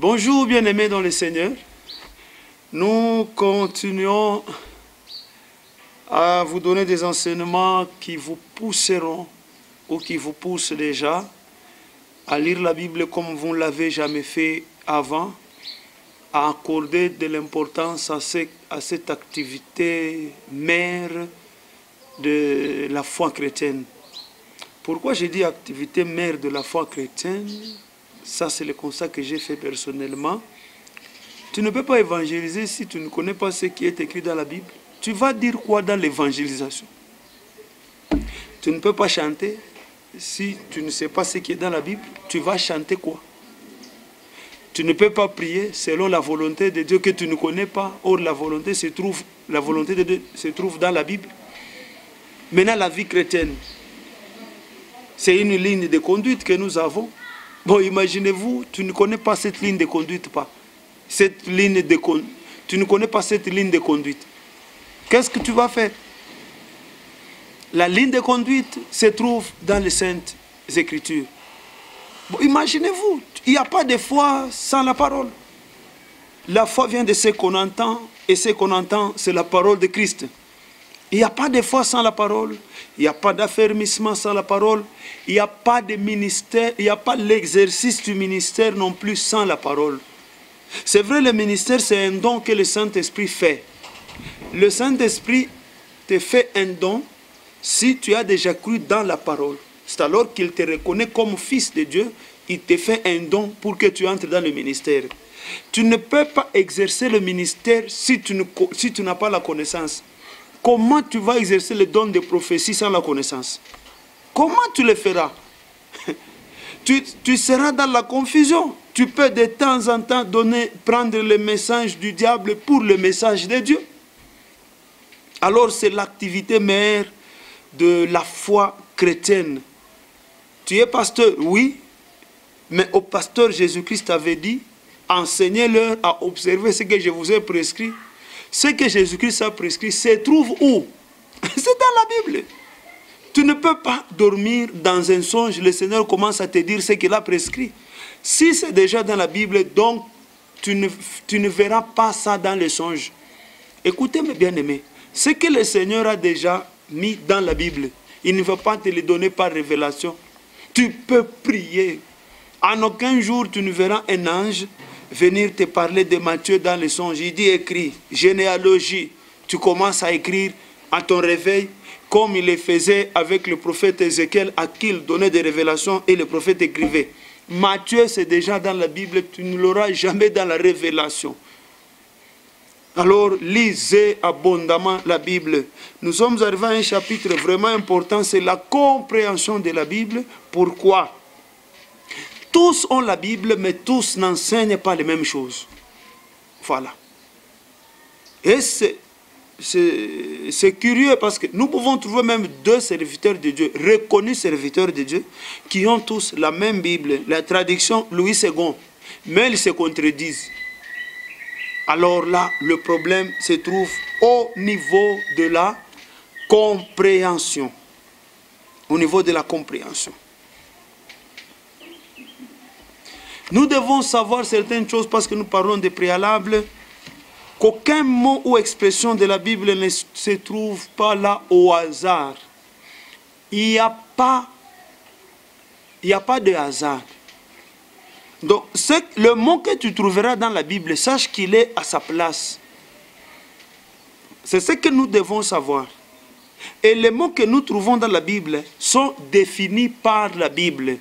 Bonjour bien-aimés dans le Seigneur. Nous continuons à vous donner des enseignements qui vous pousseront ou qui vous poussent déjà à lire la Bible comme vous ne l'avez jamais fait avant, à accorder de l'importance à cette activité mère de la foi chrétienne. Pourquoi j'ai dit activité mère de la foi chrétienne? Ça, c'est le constat que j'ai fait personnellement. Tu ne peux pas évangéliser si tu ne connais pas ce qui est écrit dans la Bible. Tu vas dire quoi dans l'évangélisation? Tu ne peux pas chanter si tu ne sais pas ce qui est dans la Bible. Tu vas chanter quoi? Tu ne peux pas prier selon la volonté de Dieu que tu ne connais pas. Or, la volonté de Dieu se trouve dans la Bible. Maintenant, la vie chrétienne, c'est une ligne de conduite que nous avons. Bon, imaginez-vous, tu ne connais pas cette ligne de conduite, tu ne connais pas cette ligne de conduite. Qu'est-ce que tu vas faire? La ligne de conduite se trouve dans les Saintes Écritures. Bon, imaginez-vous, il n'y a pas de foi sans la parole. La foi vient de ce qu'on entend, et ce qu'on entend, c'est la parole de Christ. Il n'y a pas de foi sans la parole. Il n'y a pas d'affermissement sans la parole. Il n'y a pas de ministère. Il n'y a pas l'exercice du ministère non plus sans la parole. C'est vrai, le ministère, c'est un don que le Saint-Esprit fait. Le Saint-Esprit te fait un don si tu as déjà cru dans la parole. C'est alors qu'il te reconnaît comme fils de Dieu. Il te fait un don pour que tu entres dans le ministère. Tu ne peux pas exercer le ministère si tu n'as pas la connaissance. Comment tu vas exercer le don de prophétie sans la connaissance? Comment tu le feras? Tu seras dans la confusion. Tu peux de temps en temps prendre le message du diable pour le message de Dieu. Alors c'est l'activité mère de la foi chrétienne. Tu es pasteur, oui, mais au pasteur Jésus-Christ avait dit, enseignez-leur à observer ce que je vous ai prescrit. Ce que Jésus-Christ a prescrit se trouve où? C'est dans la Bible. Tu ne peux pas dormir dans un songe. Le Seigneur commence à te dire ce qu'il a prescrit. Si c'est déjà dans la Bible, donc tu ne verras pas ça dans les songes. Écoutez mes bien-aimés, ce que le Seigneur a déjà mis dans la Bible, il ne va pas te le donner par révélation. Tu peux prier. En aucun jour tu ne verras un ange venir te parler de Matthieu dans les songes. Il dit écrit, généalogie. Tu commences à écrire à ton réveil, comme il le faisait avec le prophète Ézéchiel, à qui il donnait des révélations et le prophète écrivait. Matthieu, c'est déjà dans la Bible, tu ne l'auras jamais dans la révélation. Alors, lisez abondamment la Bible. Nous sommes arrivés à un chapitre vraiment important, c'est la compréhension de la Bible. Pourquoi? Tous ont la Bible, mais tous n'enseignent pas les mêmes choses. Voilà. Et c'est curieux parce que nous pouvons trouver même deux serviteurs de Dieu, reconnus serviteurs de Dieu, qui ont tous la même Bible, la traduction Louis II, mais ils se contredisent. Alors là, le problème se trouve au niveau de la compréhension. Au niveau de la compréhension. Nous devons savoir certaines choses parce que nous parlons des préalables, qu'aucun mot ou expression de la Bible ne se trouve pas là au hasard. Il n'y a pas de hasard. Donc, le mot que tu trouveras dans la Bible, sache qu'il est à sa place. C'est ce que nous devons savoir. Et les mots que nous trouvons dans la Bible sont définis par la Bible.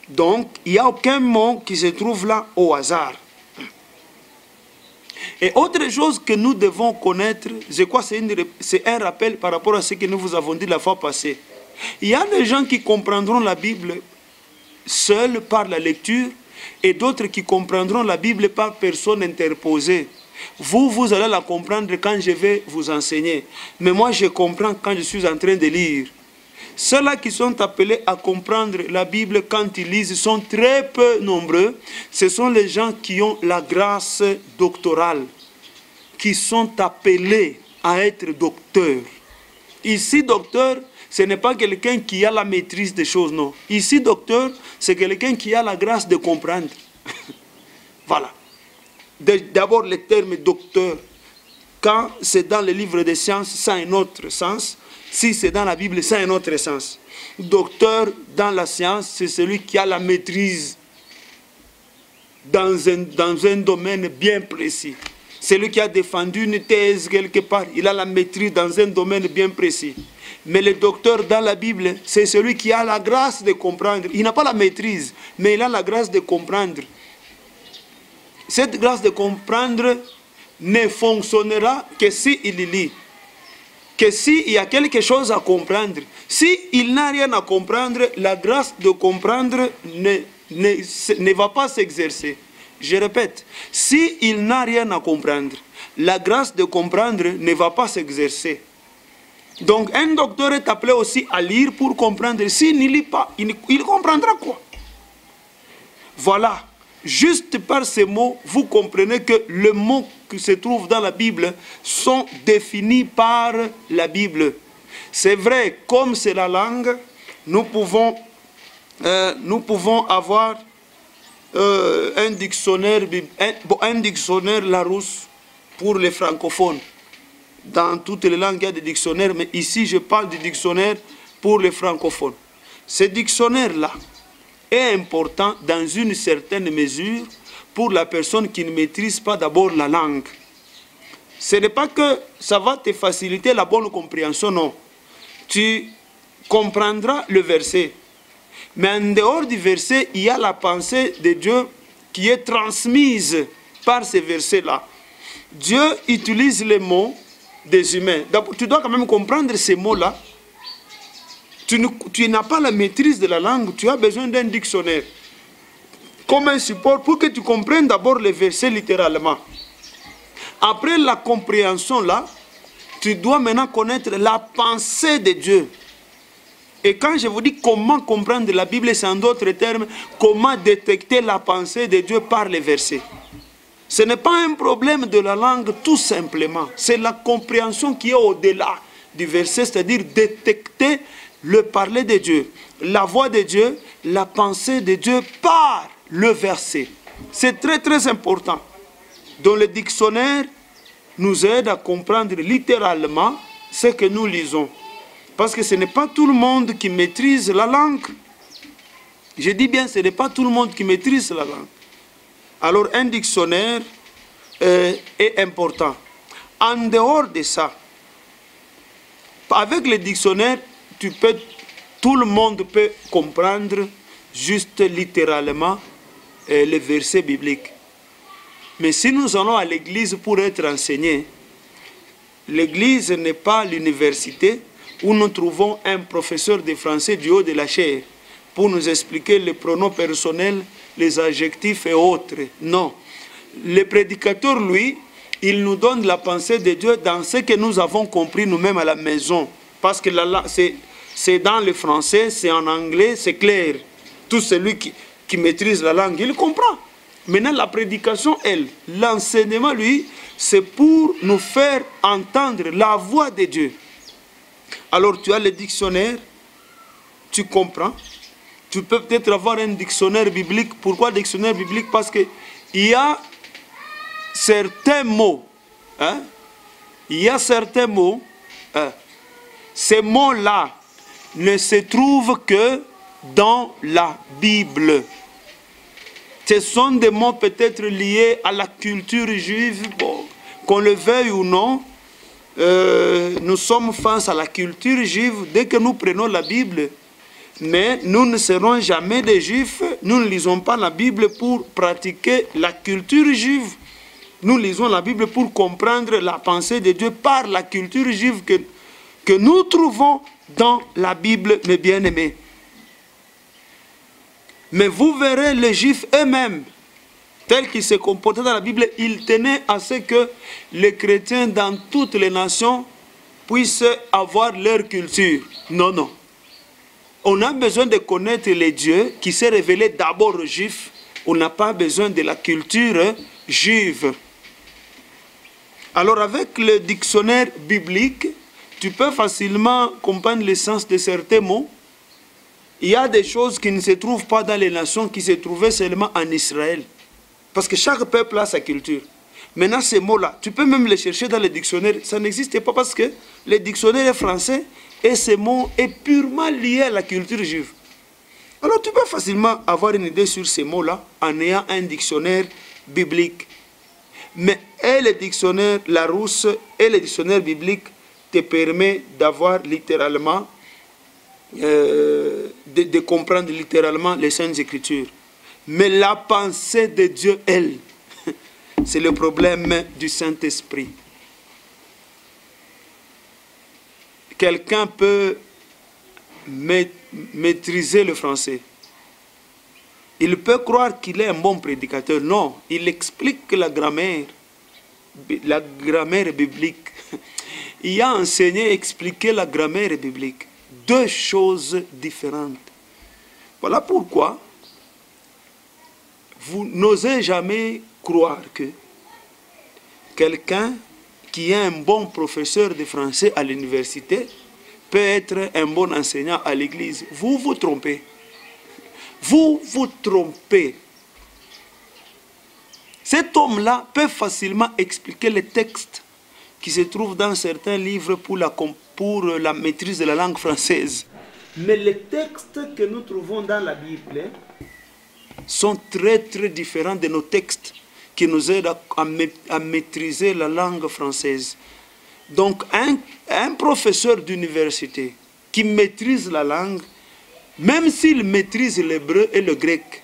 Donc, il n'y a aucun mot qui se trouve là au hasard. Et autre chose que nous devons connaître, je crois que c'est un rappel par rapport à ce que nous vous avons dit la fois passée. Il y a des gens qui comprendront la Bible seuls par la lecture et d'autres qui comprendront la Bible par personne interposée. Vous allez la comprendre quand je vais vous enseigner. Mais moi, je comprends quand je suis en train de lire. Ceux-là qui sont appelés à comprendre la Bible quand ils lisent sont très peu nombreux. Ce sont les gens qui ont la grâce doctorale, qui sont appelés à être docteurs. Ici, docteur, ce n'est pas quelqu'un qui a la maîtrise des choses, non. Ici, docteur, c'est quelqu'un qui a la grâce de comprendre. Voilà. D'abord, le terme docteur. Quand c'est dans le livre des sciences, ça a un autre sens. Si c'est dans la Bible, ça a un autre sens. Docteur, dans la science, c'est celui qui a la maîtrise dans un domaine bien précis. Celui qui a défendu une thèse quelque part, il a la maîtrise dans un domaine bien précis. Mais le docteur dans la Bible, c'est celui qui a la grâce de comprendre. Il n'a pas la maîtrise, mais il a la grâce de comprendre. Cette grâce de comprendre ne fonctionnera que s'il lit. Que s'il y a quelque chose à comprendre. S'il n'a rien à comprendre, la grâce de comprendre ne va pas s'exercer. Je répète, s'il n'a rien à comprendre, la grâce de comprendre ne va pas s'exercer. Donc un docteur est appelé aussi à lire pour comprendre. S'il ne lit pas, il comprendra quoi? Voilà. Juste par ces mots, vous comprenez que les mots qui se trouvent dans la Bible sont définis par la Bible. C'est vrai, comme c'est la langue, nous pouvons avoir un dictionnaire Larousse pour les francophones. Dans toutes les langues, il y a des dictionnaires, mais ici, je parle du dictionnaire pour les francophones. Ce dictionnaire-là est important dans une certaine mesure pour la personne qui ne maîtrise pas d'abord la langue. Ce n'est pas que ça va te faciliter la bonne compréhension, non. Tu comprendras le verset. Mais en dehors du verset, il y a la pensée de Dieu qui est transmise par ces versets-là. Dieu utilise les mots des humains. Tu dois quand même comprendre ces mots-là. Tu n'as pas la maîtrise de la langue, tu as besoin d'un dictionnaire. Comme un support pour que tu comprennes d'abord les versets littéralement. Après la compréhension là, tu dois maintenant connaître la pensée de Dieu. Et quand je vous dis comment comprendre la Bible, c'est en d'autres termes, comment détecter la pensée de Dieu par les versets. Ce n'est pas un problème de la langue tout simplement. C'est la compréhension qui est au-delà du verset, c'est-à-dire détecter le parler de Dieu, la voix de Dieu, la pensée de Dieu par le verset. C'est très très important. Donc le dictionnaire nous aide à comprendre littéralement ce que nous lisons. Parce que ce n'est pas tout le monde qui maîtrise la langue. Je dis bien, ce n'est pas tout le monde qui maîtrise la langue. Alors un dictionnaire est important. En dehors de ça, avec le dictionnaire, tout le monde peut comprendre juste littéralement les versets bibliques. Mais si nous allons à l'église pour être enseignés, l'église n'est pas l'université où nous trouvons un professeur de français du haut de la chair pour nous expliquer les pronoms personnels, les adjectifs et autres. Non. Le prédicateur, lui, il nous donne la pensée de Dieu dans ce que nous avons compris nous-mêmes à la maison. Parce que c'est dans le français, c'est en anglais, c'est clair. Tout celui qui maîtrise la langue, il comprend. Maintenant, la prédication, elle, l'enseignement, lui, c'est pour nous faire entendre la voix de Dieu. Alors, tu as le dictionnaire, tu comprends. Tu peux peut-être avoir un dictionnaire biblique. Pourquoi dictionnaire biblique? Parce qu'il y a certains mots. Hein? Il y a certains mots. Ces mots-là ne se trouvent que dans la Bible. Ce sont des mots peut-être liés à la culture juive. Bon, qu'on le veuille ou non, nous sommes face à la culture juive dès que nous prenons la Bible. Mais nous ne serons jamais des juifs. Nous ne lisons pas la Bible pour pratiquer la culture juive. Nous lisons la Bible pour comprendre la pensée de Dieu par la culture juive que nous trouvons dans la Bible, mes bien-aimés. Mais vous verrez les Juifs eux-mêmes, tels qu'ils se comportaient dans la Bible, ils tenaient à ce que les chrétiens dans toutes les nations puissent avoir leur culture. Non, non. On a besoin de connaître les dieux qui s'est révélé d'abord aux Juifs. On n'a pas besoin de la culture juive. Alors avec le dictionnaire biblique, tu peux facilement comprendre le sens de certains mots. Il y a des choses qui ne se trouvent pas dans les nations, qui se trouvaient seulement en Israël. Parce que chaque peuple a sa culture. Maintenant, ces mots-là, tu peux même les chercher dans les dictionnaires. Ça n'existe pas parce que le dictionnaire est français et ces mots est purement lié à la culture juive. Alors, tu peux facilement avoir une idée sur ces mots-là en ayant un dictionnaire biblique. Mais et le dictionnaire Larousse et le dictionnaire biblique te permet d'avoir littéralement, de comprendre littéralement les Saintes Écritures. Mais la pensée de Dieu, elle, c'est le problème du Saint-Esprit. Quelqu'un peut maîtriser le français. Il peut croire qu'il est un bon prédicateur. Non, il explique la grammaire biblique. Il a enseigné et expliqué la grammaire biblique. Deux choses différentes. Voilà pourquoi vous n'osez jamais croire que quelqu'un qui est un bon professeur de français à l'université peut être un bon enseignant à l'église. Vous vous trompez. Vous vous trompez. Cet homme-là peut facilement expliquer les textes qui se trouvent dans certains livres pour la maîtrise de la langue française. Mais les textes que nous trouvons dans la Bible sont très différents de nos textes qui nous aident à maîtriser la langue française. Donc un professeur d'université qui maîtrise la langue, même s'il maîtrise l'hébreu et le grec,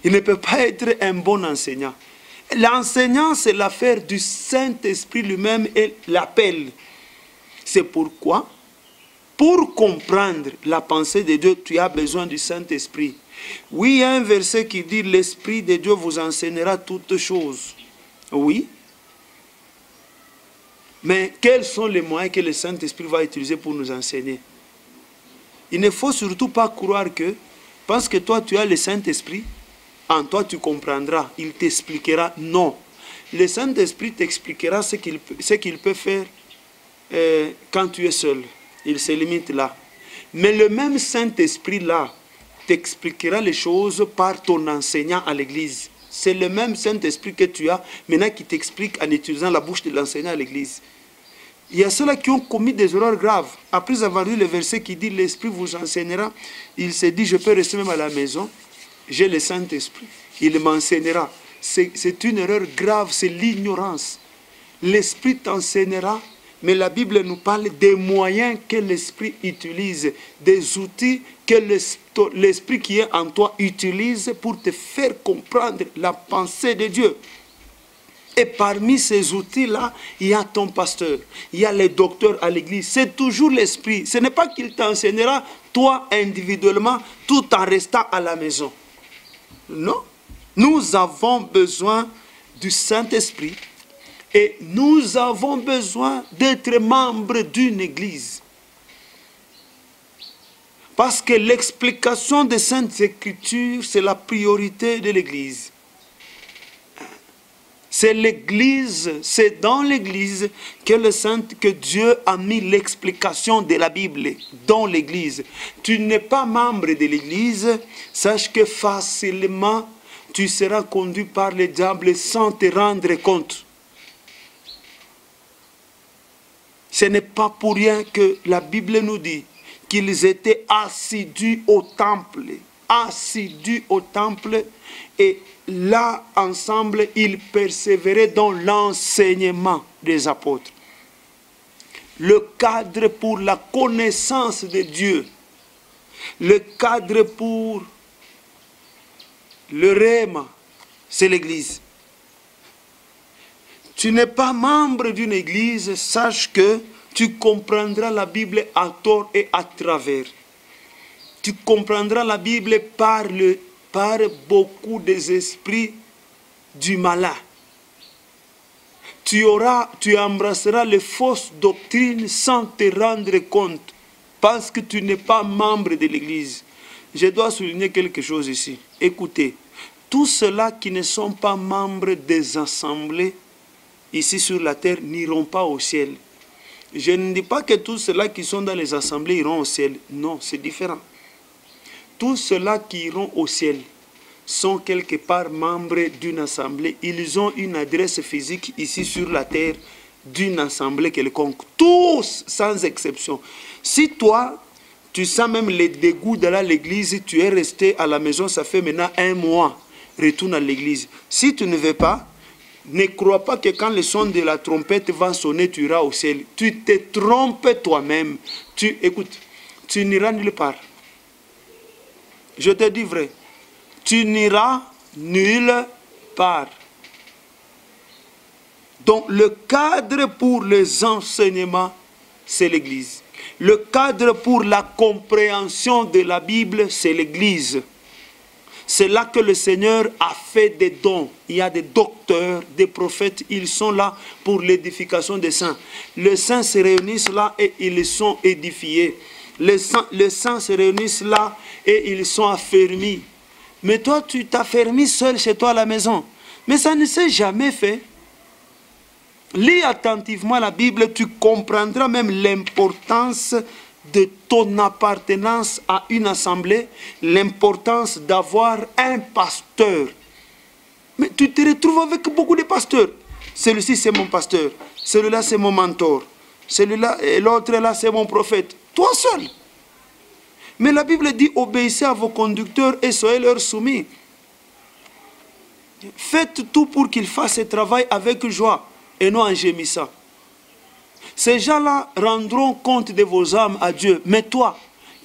il ne peut pas être un bon enseignant. L'enseignant, c'est l'affaire du Saint-Esprit lui-même et l'appel. C'est pourquoi, pour comprendre la pensée de Dieu, tu as besoin du Saint-Esprit. Oui, il y a un verset qui dit « L'Esprit de Dieu vous enseignera toutes choses ». Oui. Mais quels sont les moyens que le Saint-Esprit va utiliser pour nous enseigner? Il ne faut surtout pas croire que, parce que toi tu as le Saint-Esprit, en toi tu comprendras, il t'expliquera. Non. Le Saint-Esprit t'expliquera ce qu'il peut faire quand tu es seul. Il se limite là. Mais le même Saint-Esprit là t'expliquera les choses par ton enseignant à l'église. C'est le même Saint-Esprit que tu as maintenant qui t'explique en utilisant la bouche de l'enseignant à l'église. Il y a ceux-là qui ont commis des erreurs graves. Après avoir lu le verset qui dit « L'Esprit vous enseignera », il s'est dit « Je peux rester même à la maison, j'ai le Saint-Esprit, il m'enseignera ». C'est une erreur grave, c'est l'ignorance. L'Esprit t'enseignera, mais la Bible nous parle des moyens que l'Esprit utilise, des outils que l'Esprit qui est en toi utilise pour te faire comprendre la pensée de Dieu. Et parmi ces outils-là, il y a ton pasteur, il y a les docteurs à l'église. C'est toujours l'Esprit. Ce n'est pas qu'il t'enseignera, toi, individuellement, tout en restant à la maison. Non. Nous avons besoin du Saint-Esprit et nous avons besoin d'être membres d'une église. Parce que l'explication des Saintes Écritures, c'est la priorité de l'église. C'est l'église, c'est dans l'église que Dieu a mis l'explication de la Bible, dans l'église. Tu n'es pas membre de l'église, sache que facilement tu seras conduit par le diable sans te rendre compte. Ce n'est pas pour rien que la Bible nous dit qu'ils étaient assidus au temple. Assidus au temple et là, ensemble, ils persévéraient dans l'enseignement des apôtres. Le cadre pour la connaissance de Dieu, le cadre pour le rhéma, c'est l'église. Tu n'es pas membre d'une église, sache que tu comprendras la Bible à tort et à travers. Tu comprendras la Bible par beaucoup des esprits du malin. Tu embrasseras les fausses doctrines sans te rendre compte, parce que tu n'es pas membre de l'église. Je dois souligner quelque chose ici. Écoutez, tous ceux-là qui ne sont pas membres des assemblées ici sur la terre n'iront pas au ciel. Je ne dis pas que tous ceux-là qui sont dans les assemblées iront au ciel. Non, c'est différent. Tous ceux-là qui iront au ciel sont quelque part membres d'une assemblée. Ils ont une adresse physique ici sur la terre d'une assemblée quelconque. Tous, sans exception. Si toi, tu sens même les dégoûts d'aller à l'église, tu es resté à la maison, ça fait maintenant 1 mois, retourne à l'église. Si tu ne veux pas, ne crois pas que quand le son de la trompette va sonner, tu iras au ciel. Tu te trompes toi-même. Écoute, tu n'iras nulle part. Je te dis vrai. Tu n'iras nulle part. Donc le cadre pour les enseignements, c'est l'église. Le cadre pour la compréhension de la Bible, c'est l'église. C'est là que le Seigneur a fait des dons. Il y a des docteurs, des prophètes, ils sont là pour l'édification des saints. Les saints se réunissent là et ils sont édifiés. Les saints se réunissent là et ils sont affermis. Mais toi, tu t'affermis seul chez toi à la maison. Mais ça ne s'est jamais fait. Lis attentivement la Bible, tu comprendras même l'importance de ton appartenance à une assemblée, l'importance d'avoir un pasteur. Mais tu te retrouves avec beaucoup de pasteurs. Celui-ci, c'est mon pasteur. Celui-là, c'est mon mentor. Celui-là et l'autre, là, c'est mon prophète. Toi seul. Mais la Bible dit, obéissez à vos conducteurs et soyez leur soumis. Faites tout pour qu'ils fassent ce travail avec joie et non en gémissant. Ces gens-là rendront compte de vos âmes à Dieu. Mais toi,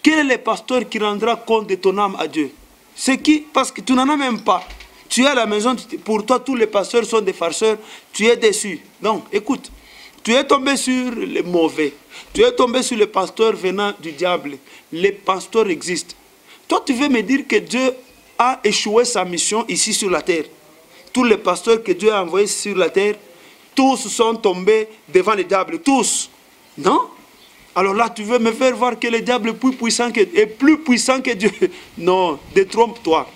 quel est le pasteur qui rendra compte de ton âme à Dieu? C'est qui? Parce que tu n'en as même pas. Tu es à la maison, pour toi tous les pasteurs sont des farceurs, tu es déçu. Donc, écoute, tu es tombé sur les mauvais. Tu es tombé sur les pasteurs venant du diable. Les pasteurs existent. Toi, tu veux me dire que Dieu a échoué sa mission ici sur la terre. Tous les pasteurs que Dieu a envoyés sur la terre, tous sont tombés devant le diable. Tous. Non? Alors là, tu veux me faire voir que le diable est plus puissant que Dieu. Non, détrompe-toi.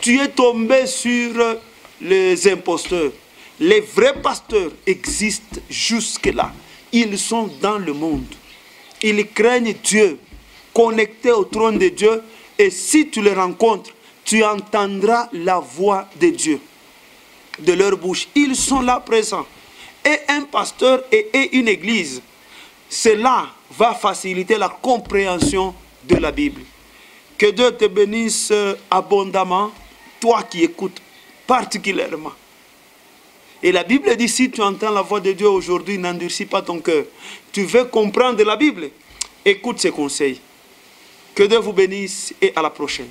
Tu es tombé sur les imposteurs. Les vrais pasteurs existent jusque-là. Ils sont dans le monde. Ils craignent Dieu, connectés au trône de Dieu. Et si tu les rencontres, tu entendras la voix de Dieu de leur bouche. Ils sont là présents. Et un pasteur et une église, cela va faciliter la compréhension de la Bible. Que Dieu te bénisse abondamment, toi qui écoutes particulièrement. Et la Bible dit, si tu entends la voix de Dieu aujourd'hui, n'endurcis pas ton cœur. Tu veux comprendre la Bible? Écoute ces conseils. Que Dieu vous bénisse et à la prochaine.